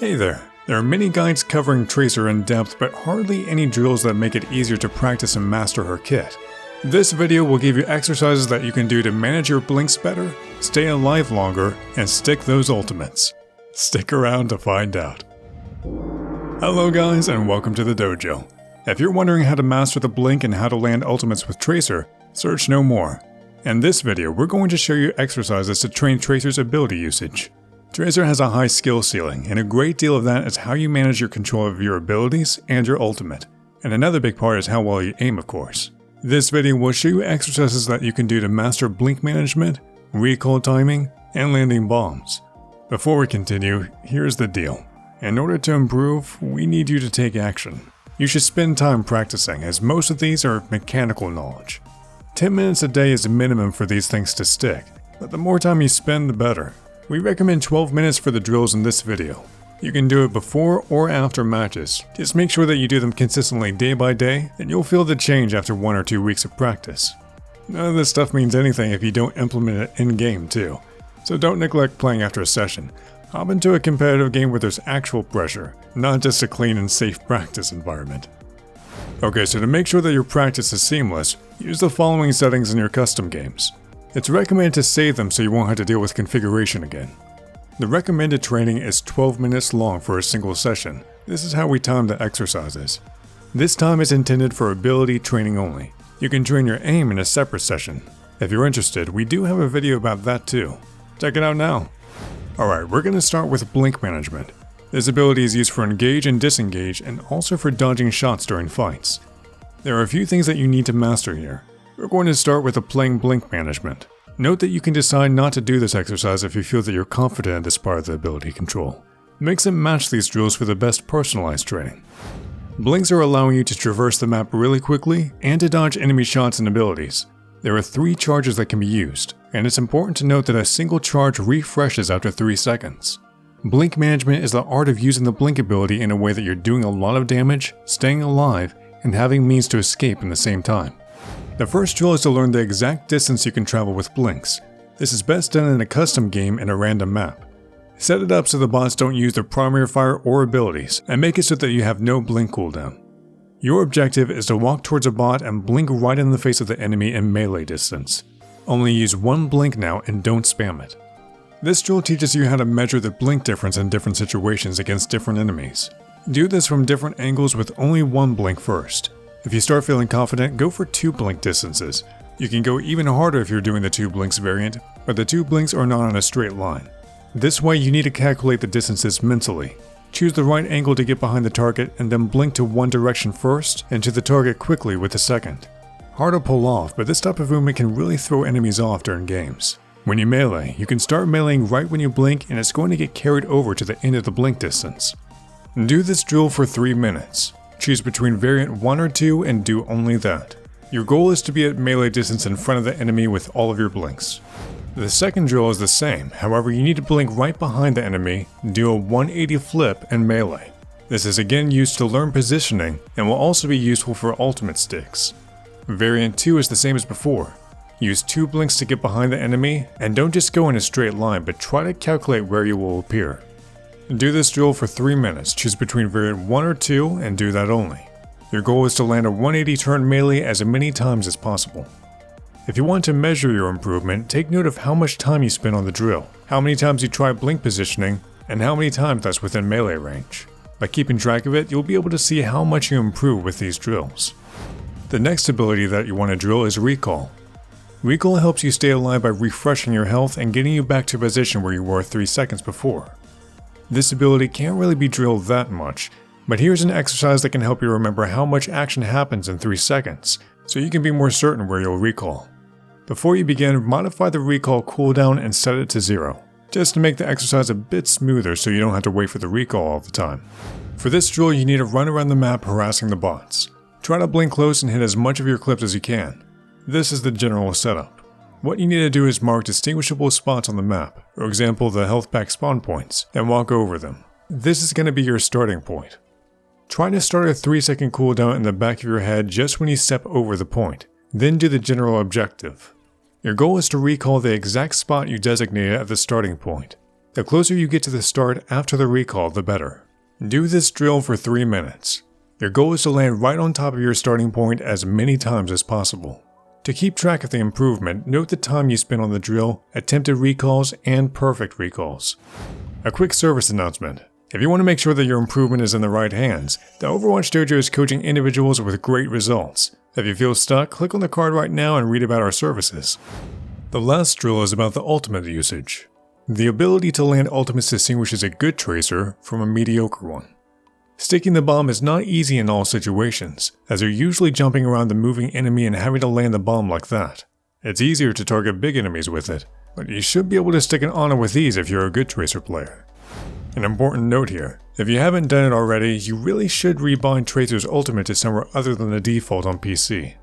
Hey there! There are many guides covering Tracer in depth, but hardly any drills that make it easier to practice and master her kit. This video will give you exercises that you can do to manage your blinks better, stay alive longer, and stick those ultimates. Stick around to find out. Hello guys, and welcome to the dojo. If you're wondering how to master the blink and how to land ultimates with Tracer, search no more. In this video, we're going to show you exercises to train Tracer's ability usage. Tracer has a high skill ceiling, and a great deal of that is how you manage your control of your abilities and your ultimate. And another big part is how well you aim, of course. This video will show you exercises that you can do to master blink management, recoil timing, and landing bombs. Before we continue, here's the deal. In order to improve, we need you to take action. You should spend time practicing, as most of these are mechanical knowledge. 10 minutes a day is a minimum for these things to stick, but the more time you spend, the better. We recommend 12 minutes for the drills in this video. You can do it before or after matches. Just make sure that you do them consistently day by day, and you'll feel the change after 1 or 2 weeks of practice. None of this stuff means anything if you don't implement it in-game too. So don't neglect playing after a session. Hop into a competitive game where there's actual pressure, not just a clean and safe practice environment. Okay, so to make sure that your practice is seamless, use the following settings in your custom games. It's recommended to save them so you won't have to deal with configuration again. The recommended training is 12 minutes long for a single session. This is how we time the exercises. This time is intended for ability training only. You can train your aim in a separate session. If you're interested, we do have a video about that too. Check it out now. Alright, we're going to start with blink management. This ability is used for engage and disengage, and also for dodging shots during fights. There are a few things that you need to master here. We're going to start with applying blink management. Note that you can decide not to do this exercise if you feel that you're confident in this part of the ability control. Mix and match these drills for the best personalized training. Blinks are allowing you to traverse the map really quickly and to dodge enemy shots and abilities. There are 3 charges that can be used, and it's important to note that a single charge refreshes after 3 seconds. Blink management is the art of using the blink ability in a way that you're doing a lot of damage, staying alive, and having means to escape in the same time. The first drill is to learn the exact distance you can travel with blinks. This is best done in a custom game in a random map. Set it up so the bots don't use their primary fire or abilities, and make it so that you have no blink cooldown. Your objective is to walk towards a bot and blink right in the face of the enemy in melee distance. Only use 1 blink now and don't spam it. This drill teaches you how to measure the blink difference in different situations against different enemies. Do this from different angles with only 1 blink first. If you start feeling confident, go for 2 blink distances. You can go even harder if you're doing the 2 blinks variant, but the 2 blinks are not on a straight line. This way you need to calculate the distances mentally. Choose the right angle to get behind the target and then blink to one direction first and to the target quickly with the second. Hard to pull off, but this type of movement can really throw enemies off during games. When you melee, you can start meleeing right when you blink and it's going to get carried over to the end of the blink distance. Do this drill for 3 minutes. Choose between variant 1 or 2 and do only that. Your goal is to be at melee distance in front of the enemy with all of your blinks. The second drill is the same, however you need to blink right behind the enemy, do a 180 flip and melee. This is again used to learn positioning and will also be useful for ultimate sticks. Variant 2 is the same as before. Use 2 blinks to get behind the enemy and don't just go in a straight line but try to calculate where you will appear. Do this drill for 3 minutes, choose between variant 1 or 2 and do that only. Your goal is to land a 180 turn melee as many times as possible. If you want to measure your improvement, take note of how much time you spend on the drill, how many times you try blink positioning, and how many times that's within melee range. By keeping track of it, you'll be able to see how much you improve with these drills. The next ability that you want to drill is recall. Recall helps you stay alive by refreshing your health and getting you back to a position where you were 3 seconds before. This ability can't really be drilled that much, but here's an exercise that can help you remember how much action happens in 3 seconds, so you can be more certain where you'll recall. Before you begin, modify the recall cooldown and set it to 0, just to make the exercise a bit smoother so you don't have to wait for the recall all the time. For this drill, you need to run around the map harassing the bots. Try to blink close and hit as much of your clips as you can. This is the general setup. What you need to do is mark distinguishable spots on the map, for example the health pack spawn points, and walk over them. This is going to be your starting point. Try to start a 3-second cooldown in the back of your head just when you step over the point, then do the general objective. Your goal is to recall the exact spot you designated at the starting point. The closer you get to the start after the recall, the better. Do this drill for 3 minutes. Your goal is to land right on top of your starting point as many times as possible. To keep track of the improvement, note the time you spent on the drill, attempted recalls, and perfect recalls. A quick service announcement. If you want to make sure that your improvement is in the right hands, the Overwatch Dojo is coaching individuals with great results. If you feel stuck, click on the card right now and read about our services. The last drill is about the ultimate usage. The ability to land ultimates distinguishes a good tracer from a mediocre one. Sticking the bomb is not easy in all situations, as you're usually jumping around the moving enemy and having to land the bomb like that. It's easier to target big enemies with it, but you should be able to stick an honor with these if you're a good tracer player. An important note here, if you haven't done it already, you really should rebind Tracer's ultimate to somewhere other than the default on PC.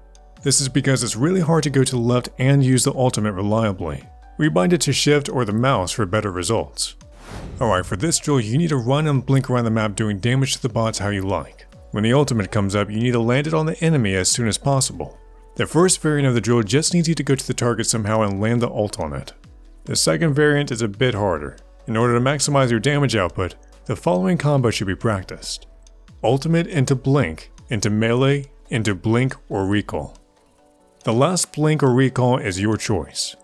This is because it's really hard to go to the left and use the ultimate reliably. Rebind it to shift or the mouse for better results. Alright, for this drill you need to run and blink around the map doing damage to the bots how you like. When the ultimate comes up, you need to land it on the enemy as soon as possible. The first variant of the drill just needs you to go to the target somehow and land the ult on it. The second variant is a bit harder. In order to maximize your damage output, the following combo should be practiced. Ultimate into blink, into melee, into blink or recall. The last blink or recall is your choice.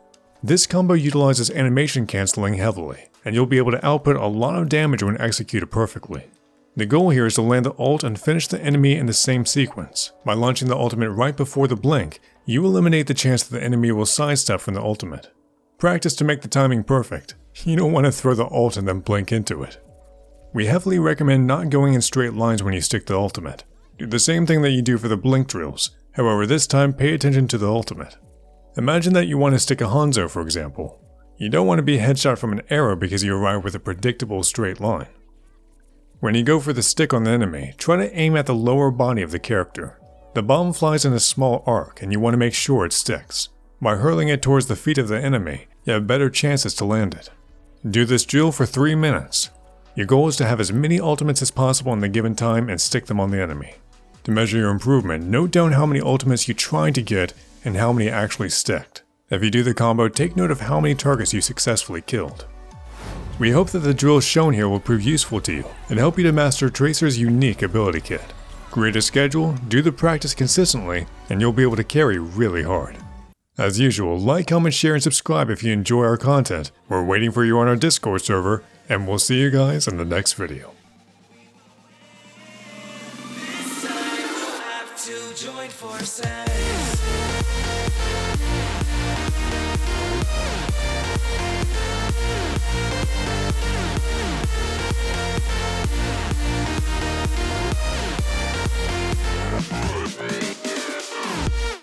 This combo utilizes animation cancelling heavily, and you'll be able to output a lot of damage when executed perfectly. The goal here is to land the ult and finish the enemy in the same sequence. By launching the ultimate right before the blink, you eliminate the chance that the enemy will sidestep from the ultimate. Practice to make the timing perfect. You don't want to throw the ult and then blink into it. We heavily recommend not going in straight lines when you stick the ultimate. Do the same thing that you do for the blink drills, however this time pay attention to the ultimate. Imagine that you want to stick a Hanzo for example. You don't want to be headshot from an arrow because you arrive with a predictable straight line. When you go for the stick on the enemy, try to aim at the lower body of the character. The bomb flies in a small arc and you want to make sure it sticks. By hurling it towards the feet of the enemy, you have better chances to land it. Do this drill for 3 minutes. Your goal is to have as many ultimates as possible in the given time and stick them on the enemy. To measure your improvement, note down how many ultimates you tried to get and how many actually sticked. If you do the combo, take note of how many targets you successfully killed. We hope that the drills shown here will prove useful to you and help you to master Tracer's unique ability kit. Create a schedule, do the practice consistently, and you'll be able to carry really hard. As usual, like, comment, share, and subscribe if you enjoy our content. We're waiting for you on our Discord server, and we'll see you guys in the next video. This time we'll have to join forces.